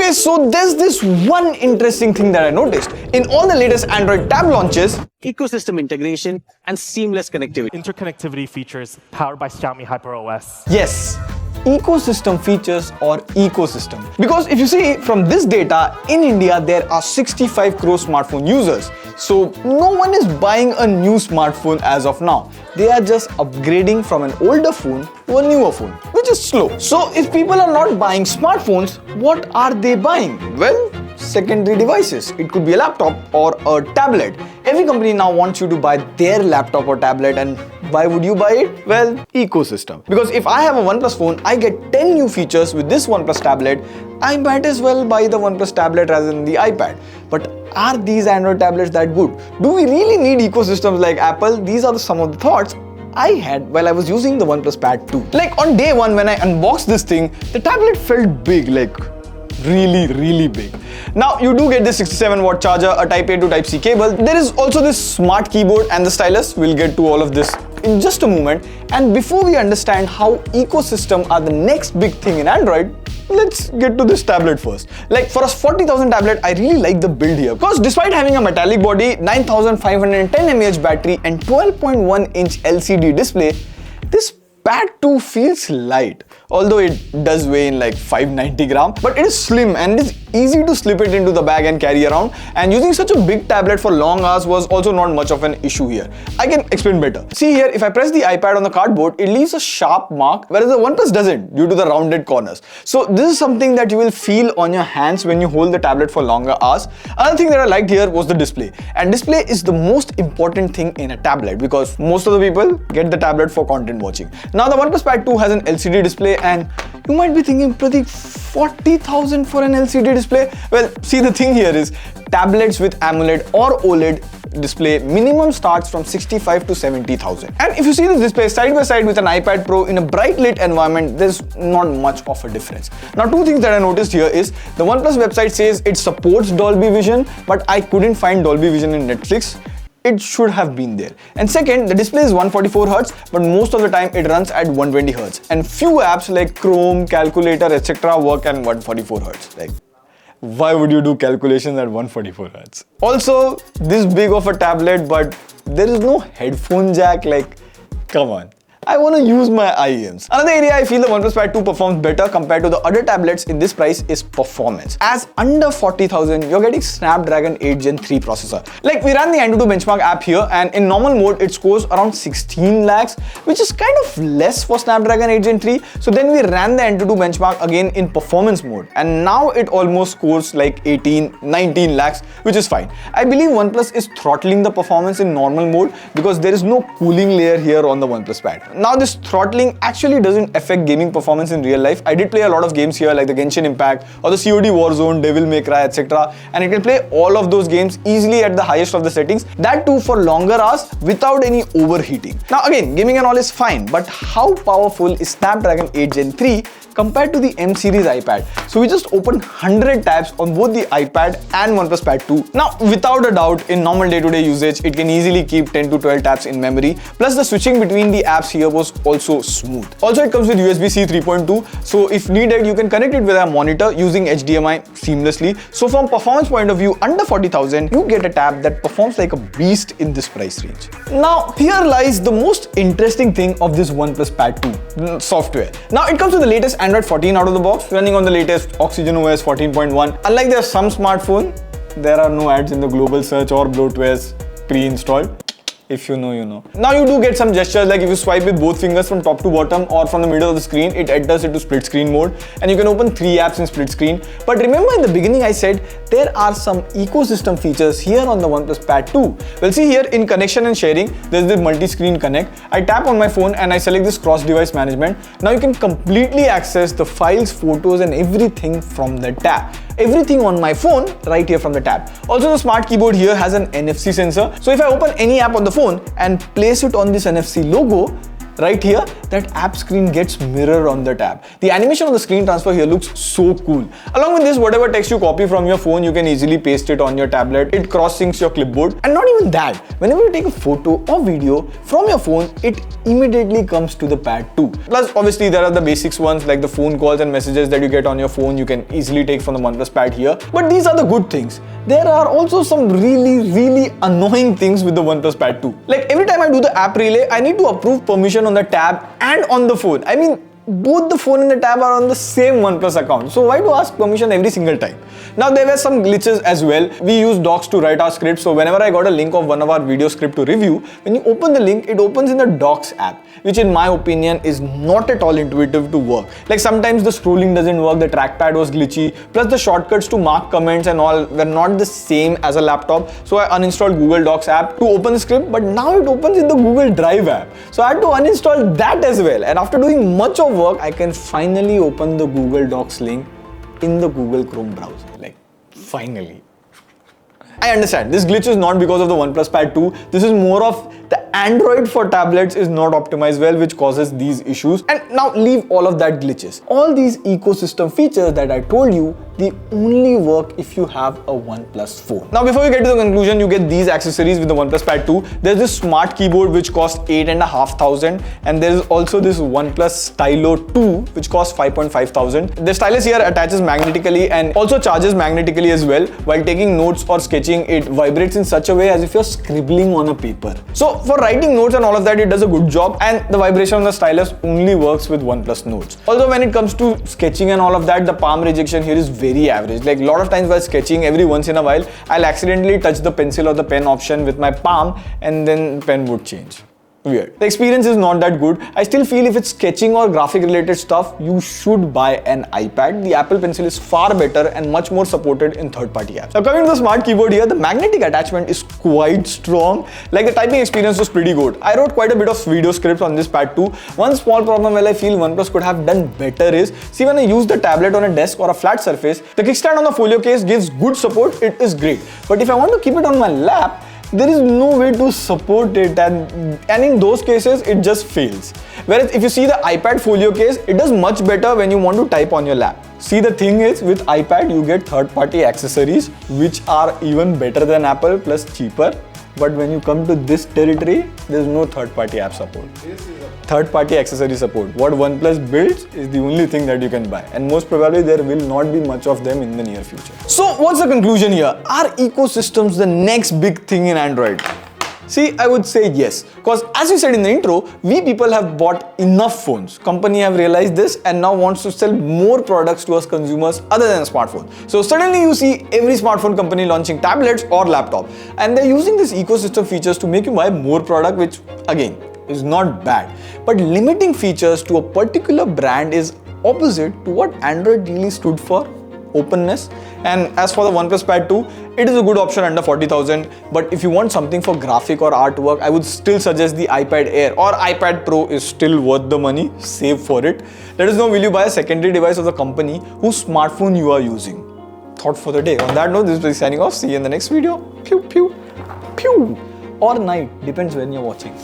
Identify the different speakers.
Speaker 1: Okay, so there's this one interesting thing that I noticed. In all the latest Android tab launches,
Speaker 2: ecosystem integration and seamless connectivity.
Speaker 3: Interconnectivity features powered by Xiaomi HyperOS.
Speaker 1: yes, ecosystem features or ecosystem. Because if you see from this data, in India there are 65 crore smartphone users. So no one is buying a new smartphone as of now. They are just upgrading from an older phone to a newer phone, which is slow. So if people are not buying smartphones, what are they buying? Well, secondary devices. It could be a laptop or a tablet. Every company now wants you to buy their laptop or tablet, and why would you buy it? Well, ecosystem. Because if I have a OnePlus phone, I get 10 new features with this OnePlus tablet. I might as well buy the OnePlus tablet rather than the iPad. But are these Android tablets that good? Do we really need ecosystems like Apple? These are some of the thoughts I had while I was using the OnePlus Pad 2. Like on day one when I unboxed this thing, the tablet felt big, like really big. Now you do get this 67 watt charger, a Type A to Type C cable. There is also this smart keyboard and the stylus. We'll get to all of this in just a moment. And before we understand how ecosystem are the next big thing in Android, let's get to this tablet first. Like for a 40,000 tablet, I really like the build here because despite having a metallic body, 9510 mAh battery and 12.1 inch LCD display, this Pad 2 feels light, although it does weigh in like 590 grams, but it is slim and it is easy to slip it into the bag and carry around, and using such a big tablet for long hours was also not much of an issue here. I can explain better. See here, if I press the iPad on the cardboard, it leaves a sharp mark, whereas the OnePlus doesn't due to the rounded corners. So this is something that you will feel on your hands when you hold the tablet for longer hours. Another thing that I liked here was the display, and display is the most important thing in a tablet because most of the people get the tablet for content watching. Now the OnePlus Pad 2 has an LCD display, and you might be thinking, Pratik, 40,000 for an LCD display? Well, see, the thing here is tablets with AMOLED or OLED display minimum starts from 65 to 70,000. And if you see this display side by side with an iPad Pro in a bright lit environment, there's not much of a difference. Now, two things that I noticed here is the OnePlus website says it supports Dolby Vision, but I couldn't find Dolby Vision in Netflix. It should have been there. And second, the display is 144Hz, but most of the time it runs at 120Hz. And few apps like Chrome, calculator, etc. work at 144Hz. Like, why would you do calculations at 144Hz? Also, this big of a tablet, but there is no headphone jack. Like, come on. I want to use my IEMs. Another area I feel the OnePlus Pad 2 performs better compared to the other tablets in this price is performance. As under 40,000, you're getting Snapdragon 8 Gen 3 processor. Like we ran the AnTuTu benchmark app here, and in normal mode, it scores around 16 lakhs, which is kind of less for Snapdragon 8 Gen 3. So then we ran the AnTuTu benchmark again in performance mode, and now it almost scores like 19 lakhs, which is fine. I believe OnePlus is throttling the performance in normal mode because there is no cooling layer here on the OnePlus Pad. Now this throttling actually doesn't affect gaming performance in real life. I did play a lot of games here like the Genshin Impact or the COD Warzone, Devil May Cry, etc. And it can play all of those games easily at the highest of the settings. That too for longer hours without any overheating. Now again, gaming and all is fine, but how powerful is Snapdragon 8 Gen 3 compared to the M series iPad? So we just opened 100 tabs on both the iPad and OnePlus Pad 2. Now without a doubt, in normal day-to-day usage, it can easily keep 10 to 12 tabs in memory. Plus the switching between the apps here was also smooth. Also it comes with USB-C 3.2, so if needed you can connect it with a monitor using HDMI seamlessly. So from performance point of view, under 40,000 you get a tab that performs like a beast in this price range. Now here lies the most interesting thing of this OnePlus Pad 2 software. Now it comes with the latest Android 14 out of the box, running on the latest Oxygen OS 14.1. Unlike there's some smartphone, there are no ads in the global search or bloatwares pre-installed. If you know, you know. Now you do get some gestures, like if you swipe with both fingers from top to bottom or from the middle of the screen, it enters into split screen mode, and you can open 3 apps in split screen. But remember in the beginning I said there are some ecosystem features here on the OnePlus Pad 2. Well, see here in connection and sharing, there's the multi-screen connect. I tap on my phone and I select this cross-device management. Now you can completely access the files, photos and everything from the tab. Everything on my phone right here from the tab. Also the smart keyboard here has an NFC sensor. So if I open any app on the phone and place it on this NFC logo right here, that app screen gets mirrored on the tab. The animation of the screen transfer here looks so cool. Along with this, whatever text you copy from your phone, you can easily paste it on your tablet. It cross-syncs your clipboard. And not even that, whenever you take a photo or video from your phone, it immediately comes to the pad too. Plus, obviously, there are the basics ones like the phone calls and messages that you get on your phone. You can easily take from the OnePlus pad here. But these are the good things. There are also some really annoying things with the OnePlus pad too. Like every time I do the app relay, I need to approve permission on the tab and on the phone. I mean, both the phone and the tab are on the same OnePlus account. So why do ask permission every single time? Now there were some glitches as well. We use docs to write our script. So whenever I got a link of one of our video script to review, when you open the link, it opens in the docs app, which in my opinion is not at all intuitive to work. Like sometimes the scrolling doesn't work, the trackpad was glitchy, plus the shortcuts to mark comments and all were not the same as a laptop. So I uninstalled Google Docs app to open the script, but now it opens in the Google Drive app. So I had to uninstall that as well. And after doing much of work, I can finally open the Google Docs link in the Google Chrome browser. Like, finally. I understand, this glitch is not because of the OnePlus Pad 2. This is more of the Android for tablets is not optimized well, which causes these issues. And now leave all of that glitches. All these ecosystem features that I told you, they only work if you have a OnePlus phone. Now, before we get to the conclusion, you get these accessories with the OnePlus Pad 2. There's this smart keyboard which costs 8,500, and there's also this OnePlus Stylo 2 which costs 5,500. The stylus here attaches magnetically and also charges magnetically as well. While taking notes or sketching, it vibrates in such a way as if you're scribbling on a paper. So for writing notes and all of that, it does a good job, and the vibration on the stylus only works with OnePlus Notes. Although when it comes to sketching and all of that, the palm rejection here is very average. Like a lot of times while sketching, every once in a while, I'll accidentally touch the pencil or the pen option with my palm and then pen would change. Weird. The experience is not that good. I still feel if it's sketching or graphic related stuff, you should buy an iPad. The Apple Pencil is far better and much more supported in third-party apps. Now coming to the smart keyboard here, the magnetic attachment is quite strong. Like the typing experience was pretty good. I wrote quite a bit of video scripts on this pad too. One small problem I feel OnePlus could have done better is, see when I use the tablet on a desk or a flat surface, the kickstand on the folio case gives good support, it is great. But if I want to keep it on my lap, there is no way to support it, and in those cases it just fails. Whereas if you see the iPad folio case, it does much better when you want to type on your lap. See, the thing is with iPad you get third-party accessories which are even better than Apple plus cheaper. But when you come to this territory, there's no third-party app support. Third-party accessory support. What OnePlus builds is the only thing that you can buy, and most probably there will not be much of them in the near future. So what's the conclusion here? Are ecosystems the next big thing in Android? See, I would say yes, because as we said in the intro, we people have bought enough phones. Company have realized this and now wants to sell more products to us consumers other than smartphones. So suddenly you see every smartphone company launching tablets or laptop, and they're using these ecosystem features to make you buy more product, which again is not bad. But limiting features to a particular brand is opposite to what Android really stood for. Openness. And as for the OnePlus Pad 2, it is a good option under 40,000, but if you want something for graphic or artwork, I would still suggest the iPad Air or iPad Pro is still worth the money. Save for it. Let us know, will you buy a secondary device of the company whose smartphone you are using? Thought for the day. On that note, this is signing off. See you in the next video. Pew pew pew, or night, depends when you're watching.